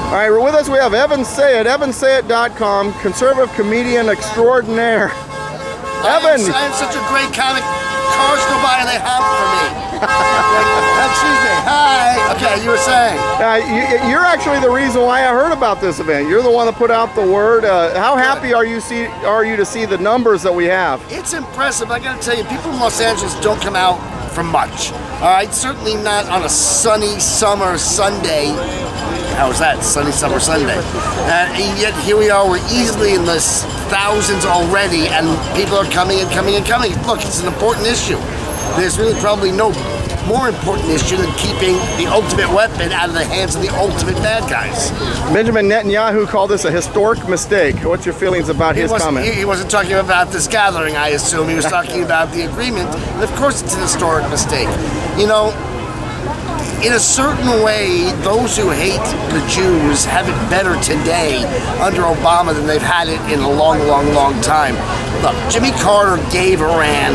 All right, with us we have Evan Sayet, evansayet.com, conservative comedian extraordinaire. Evan! I am such a great comic. Cars go by and they honk for me. Excuse me. Hi. Okay, you were saying. You're actually the reason why I heard about this event. You're the one that put out the word. How happy are you to see the numbers that we have? It's impressive. I got to tell you, people in Los Angeles don't come out for much. All right, certainly not on a sunny summer Sunday. How was that? Sunny summer Sunday. And yet here we are. We're easily in the thousands already, and people are coming and coming and coming. Look, it's an important issue. There's really probably no more important issue than keeping the ultimate weapon out of the hands of the ultimate bad guys. Benjamin Netanyahu called this a historic mistake. What's your feelings about his comment? He wasn't talking about this gathering, I assume. He was talking about the agreement. And of course it's an historic mistake. You know, in a certain way, those who hate the Jews have it better today under Obama than they've had it in a long, long, long time. Look, Jimmy Carter gave Iran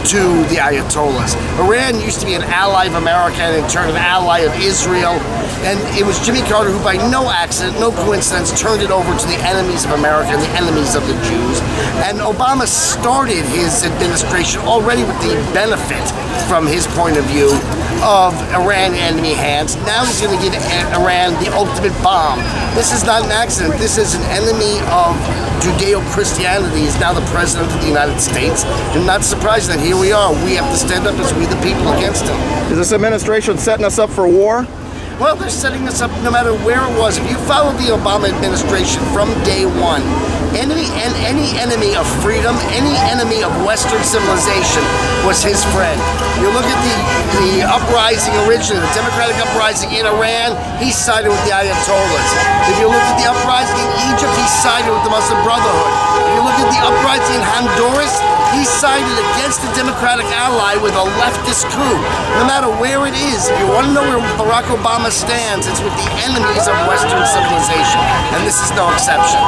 to the Ayatollahs. Iran used to be an ally of America and in turn an ally of Israel. And it was Jimmy Carter who, by no accident, no coincidence, turned it over to the enemies of America and the enemies of the Jews. And Obama started his administration already with the benefit, from his point of view, of Iran in enemy hands. Now he's going to give Iran the ultimate bomb. This is not an accident. This is an enemy of Judeo-Christianity. Is now the president of the United States. And not surprising that here we are. We have to stand up as we the people against him. Is this administration setting us up for war? Well, they're setting us up no matter where it was. If you follow the Obama administration from day one, any enemy of freedom, any enemy of Western civilization was his friend. You look at the uprising originally, the democratic uprising in Iran, he sided with the Ayatollahs. If you look at the uprising in Egypt, he sided with the Muslim Brotherhood. If you look at the uprising in Honduras, he sided against the Democratic ally with a leftist coup. No matter where it is, if you want to know where Barack Obama stands, it's with the enemies of Western civilization, and this is no exception.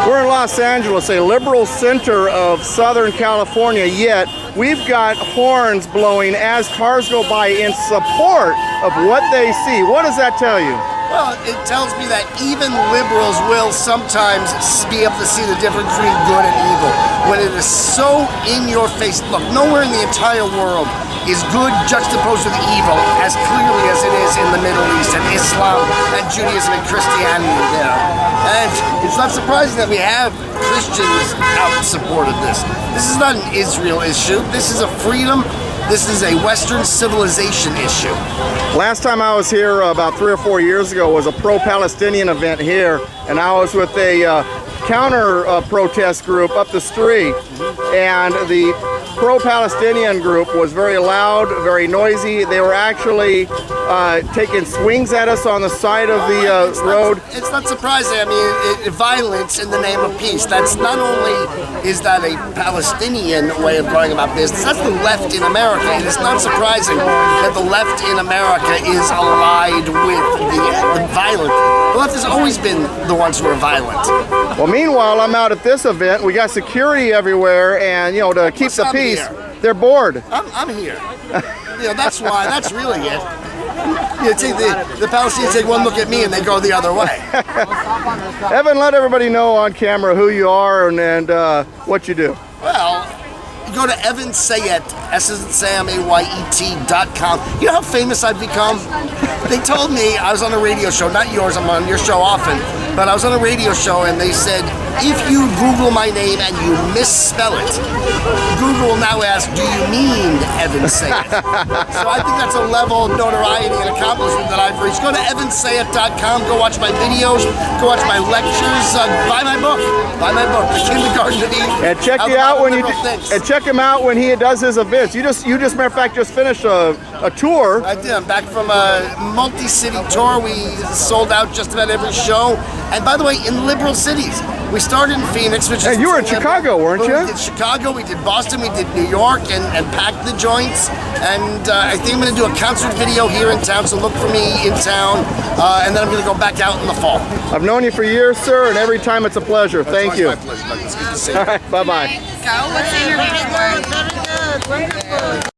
We're in Los Angeles, a liberal center of Southern California, yet we've got horns blowing as cars go by in support of what they see. What does that tell you? Well, it tells me that even liberals will sometimes be able to see the difference between good and evil. When it is so in your face, look, nowhere in the entire world is good juxtaposed with evil as clearly as it is in the Middle East and Islam and Judaism and Christianity there. And it's not surprising that we have Christians out in support of this. This is not an Israel issue. This is a freedom. This is a Western civilization issue. Last time I was here about 3 or 4 years ago was a pro-Palestinian event here, and I was with a counter-protest group up the street, and the pro-Palestinian group was very loud, very noisy. They were actually taking swings at us on the side of the road. It's not surprising. I mean, violence in the name of peace. That's not only is that a Palestinian way of going about business, that's the left in America. And it's not surprising that the left in America is allied with the violent. The left has always been the ones who are violent. Well, meanwhile, I'm out at this event. We got security everywhere, and, you know, to keep the peace, they're bored. I'm here. You know, that's why. That's really it. You take the Palestinians take one look at me and they go the other way. Evan, let everybody know on camera who you are and what you do. Well, you go to Evan Sayet, SamAyet.com. You know how famous I've become? They told me, I was on a radio show, not yours, I'm on your show often, but I was on a radio show and they said, if you Google my name and you misspell it, Google will now ask, do you mean Evan Sayet? So I think that's a level of notoriety and accomplishment that I've reached. Go to evansayet.com, go watch my videos, go watch my lectures, buy my book, The Kindergarten of Eden. And check you out when check him out when he does his events. You just matter of fact just finished a tour. I did. I'm back from a multi-city tour. We sold out just about every show. And by the way, in liberal cities. We started in Phoenix, which is... And you were in Chicago, weren't you? We did Chicago, we did Boston, we did New York, and packed the joints. And I think I'm going to do a concert video here in town, so look for me in town. And then I'm going to go back out in the fall. I've known you for years, sir, and every time it's a pleasure. Thank you. My pleasure. It's good to see you. All right, bye-bye. Go. What's in your video?